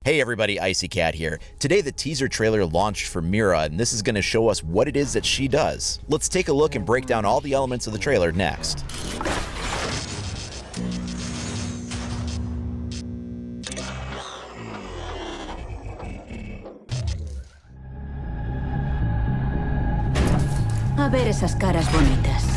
Hey everybody, Icy Cat here. Today the teaser trailer launched for MIRA, and this is going to show us what it is that she does. Let's take a look and break down all the elements of the trailer next. A ver esas caras bonitas.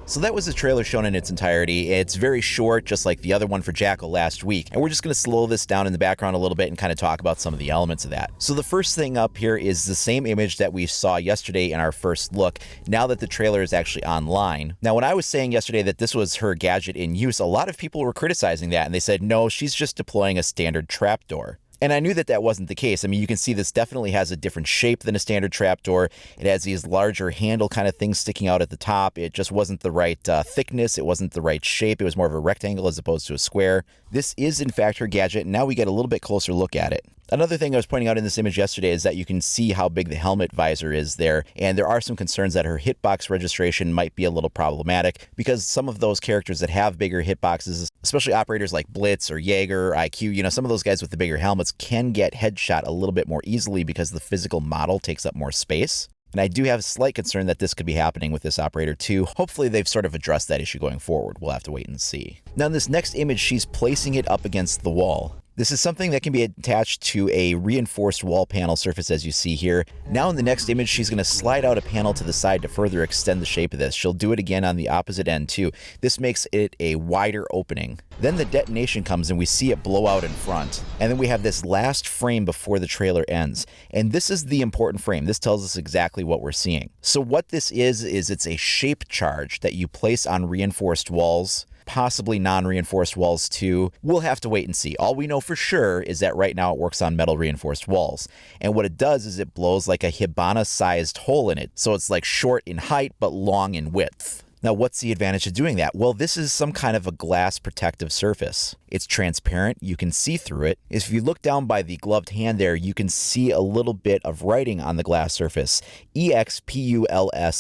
So that was the trailer shown in its entirety. It's very short, just like the other one for Jackal last week. And we're just going to slow this down in the background a little bit and kind of talk about some of the elements of that. So the first thing up here is the same image that we saw yesterday in our first look, now that the trailer is actually online. Now, when I was saying yesterday that this was her gadget in use, a lot of people were criticizing that, and they said, no, she's just deploying a standard trapdoor. And I knew that that wasn't the case. I mean, you can see this definitely has a different shape than a standard trapdoor. It has these larger handle kind of things sticking out at the top. It just wasn't the right thickness. It wasn't the right shape. It was more of a rectangle as opposed to a square. This is, in fact, her gadget, and now we get a little bit closer look at it. Another thing I was pointing out in this image yesterday is that you can see how big the helmet visor is there, and there are some concerns that her hitbox registration might be a little problematic because some of those characters that have bigger hitboxes, especially operators like Blitz or Jaeger, IQ, some of those guys with the bigger helmets can get headshot a little bit more easily because the physical model takes up more space. And I do have a slight concern that this could be happening with this operator too. Hopefully they've sort of addressed that issue going forward. We'll have to wait and see. Now in this next image, she's placing it up against the wall. This is something that can be attached to a reinforced wall panel surface as you see here. Now in the next image, she's going to slide out a panel to the side to further extend the shape of this. She'll do it again on the opposite end too. This makes it a wider opening. Then the detonation comes and we see it blow out in front. And then we have this last frame before the trailer ends. And this is the important frame. This tells us exactly what we're seeing. So what this is it's a shape charge that you place on reinforced walls, possibly non-reinforced walls too. We'll have to wait and see. All we know for sure is that right now it works on metal reinforced walls. And what it does is it blows like a Hibana-sized hole in it. So it's like short in height but long in width. Now, what's the advantage of doing that? Well, this is some kind of a glass protective surface. It's transparent. You can see through it. If you look down by the gloved hand there, you can see a little bit of writing on the glass surface, EXPULSAR.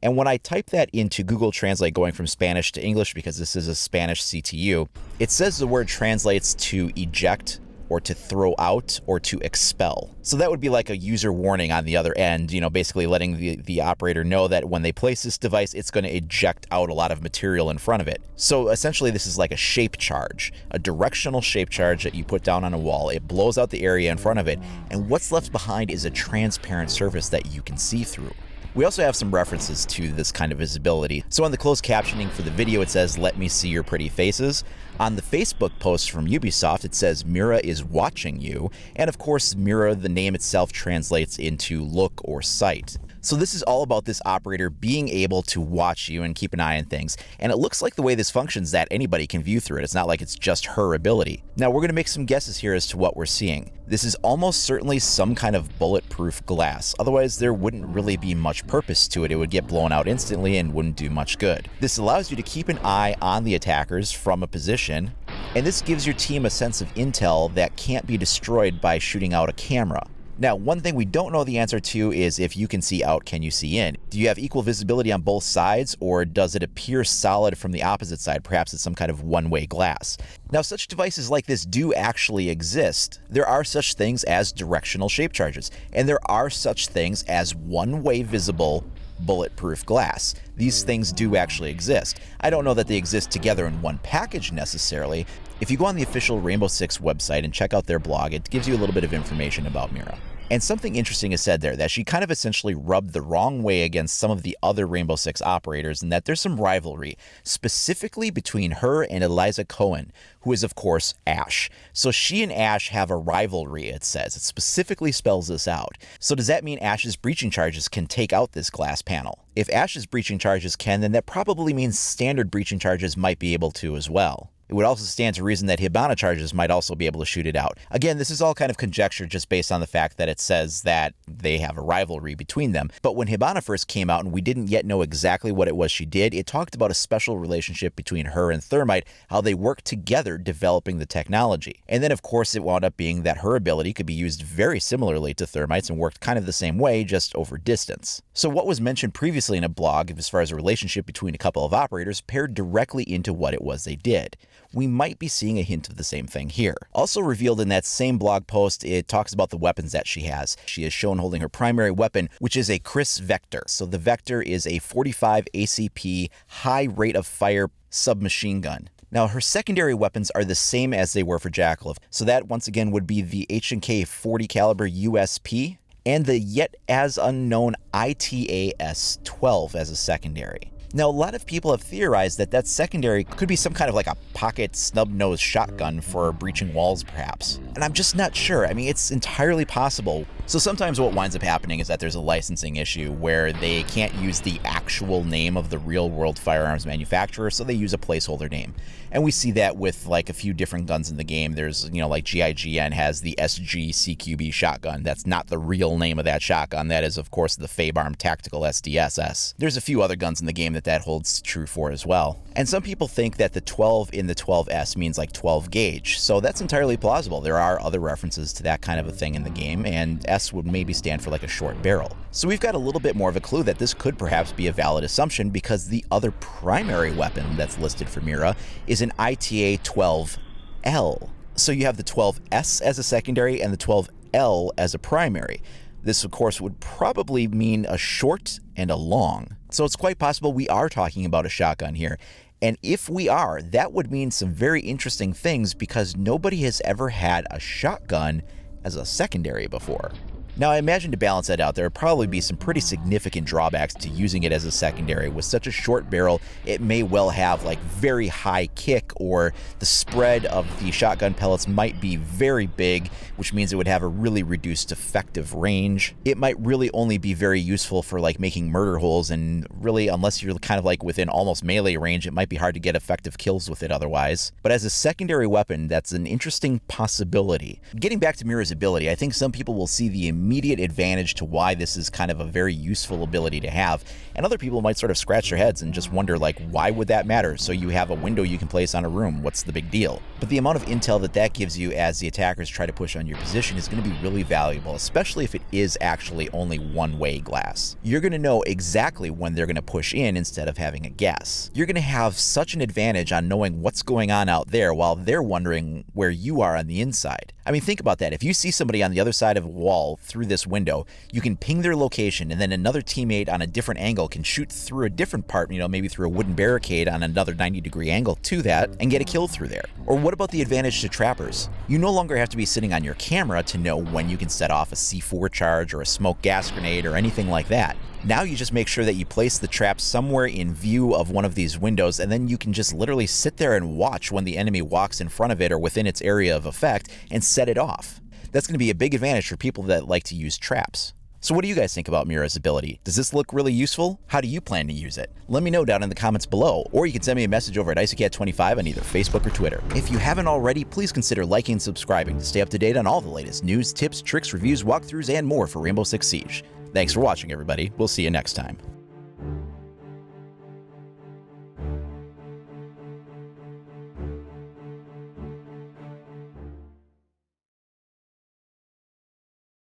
And when I type that into Google Translate, going from Spanish to English, because this is a Spanish CTU, it says the word translates to eject, or to throw out, or to expel. So that would be like a user warning on the other end, basically letting the operator know that when they place this device, it's going to eject out a lot of material in front of it. So essentially this is like a shape charge, a directional shape charge that you put down on a wall. It blows out the area in front of it, and what's left behind is a transparent surface that you can see through. We also have some references to this kind of visibility. So on the closed captioning for the video, it says, "Let me see your pretty faces." On the Facebook post from Ubisoft, it says, "MIRA is watching you." And of course, MIRA, the name itself, translates into look or sight. So this is all about this operator being able to watch you and keep an eye on things. And it looks like the way this functions that anybody can view through it. It's not like it's just her ability. Now we're going to make some guesses here as to what we're seeing. This is almost certainly some kind of bulletproof glass. Otherwise, there wouldn't really be much purpose to it. It would get blown out instantly and wouldn't do much good. This allows you to keep an eye on the attackers from a position, and this gives your team a sense of intel that can't be destroyed by shooting out a camera. Now, one thing we don't know the answer to is if you can see out, can you see in? Do you have equal visibility on both sides, or does it appear solid from the opposite side? Perhaps it's some kind of one-way glass. Now, such devices like this do actually exist. There are such things as directional shape charges, and there are such things as one-way visible bulletproof glass. These things do actually exist. I don't know that they exist together in one package necessarily. If you go on the official Rainbow Six website and check out their blog, it gives you a little bit of information about MIRA. And something interesting is said there, that she kind of essentially rubbed the wrong way against some of the other Rainbow Six operators, and that there's some rivalry, specifically between her and Eliza Cohen, who is, of course, Ash. So she and Ash have a rivalry, it says. It specifically spells this out. So does that mean Ash's breaching charges can take out this glass panel? If Ash's breaching charges can, then that probably means standard breaching charges might be able to as well. It would also stand to reason that Hibana charges might also be able to shoot it out. Again, this is all kind of conjecture just based on the fact that it says that they have a rivalry between them. But when Hibana first came out and we didn't yet know exactly what it was she did, it talked about a special relationship between her and Thermite, how they worked together developing the technology. And then of course it wound up being that her ability could be used very similarly to Thermite's and worked kind of the same way, just over distance. So what was mentioned previously in a blog as far as a relationship between a couple of operators paired directly into what it was they did. we might be seeing a hint of the same thing here. Also revealed in that same blog post, it talks about the weapons that she has. She is shown holding her primary weapon, which is a Chris Vector. So the Vector is a 45 ACP high rate of fire submachine gun. Now, her secondary weapons are the same as they were for Jackal. So that, once again, would be the H&K 40 caliber USP and the yet as unknown ITAS-12 as a secondary. Now, a lot of people have theorized that that secondary could be some kind of like a pocket snub-nosed shotgun for breaching walls, perhaps. And I'm just not sure. I mean, it's entirely possible. So sometimes what winds up happening is that there's a licensing issue where they can't use the actual name of the real-world firearms manufacturer, so they use a placeholder name. And we see that with like a few different guns in the game. There's, like GIGN has the SG CQB shotgun. That's not the real name of that shotgun. That is, of course, the Fabarm Tactical SDSS. There's a few other guns in the game that holds true for as well. And some people think that the 12 in the 12S means like 12 gauge. So that's entirely plausible. There are other references to that kind of a thing in the game, and S would maybe stand for like a short barrel. So we've got a little bit more of a clue that this could perhaps be a valid assumption because the other primary weapon that's listed for MIRA is an ITA-12L. So you have the 12S as a secondary and the 12L as a primary. This, of course, would probably mean a short and a long. So it's quite possible we are talking about a shotgun here. And if we are, that would mean some very interesting things because nobody has ever had a shotgun as a secondary before. Now, I imagine to balance that out, there would probably be some pretty significant drawbacks to using it as a secondary. With such a short barrel, it may well have like very high kick, or the spread of the shotgun pellets might be very big, which means it would have a really reduced effective range. It might really only be very useful for like making murder holes, and really, unless you're kind of like within almost melee range, it might be hard to get effective kills with it otherwise. But as a secondary weapon, that's an interesting possibility. Getting back to MIRA's ability, I think some people will see the immediate advantage to why this is kind of a very useful ability to have, and other people might sort of scratch their heads and just wonder, like, why would that matter? So you have a window you can place on a room, what's the big deal? But the amount of intel that gives you as the attackers try to push on your position is going to be really valuable, especially if it is actually only one-way glass. You're going to know exactly when they're going to push in instead of having a guess. You're going to have such an advantage on knowing what's going on out there while they're wondering where you are on the inside. I mean, think about that. If you see somebody on the other side of a wall through this window, you can ping their location, and then another teammate on a different angle can shoot through a different part, maybe through a wooden barricade on another 90-degree angle to that and get a kill through there. Or what about the advantage to trappers? You no longer have to be sitting on your camera to know when you can set off a C4 charge or a smoke gas grenade or anything like that. Now you just make sure that you place the trap somewhere in view of one of these windows, and then you can just literally sit there and watch when the enemy walks in front of it or within its area of effect and set it off. That's going to be a big advantage for people that like to use traps. So what do you guys think about MIRA's ability? Does this look really useful? How do you plan to use it? Let me know down in the comments below, or you can send me a message over at IceCat25 on either Facebook or Twitter. If you haven't already, please consider liking and subscribing to stay up to date on all the latest news, tips, tricks, reviews, walkthroughs, and more for Rainbow Six Siege. Thanks for watching, everybody. We'll see you next time.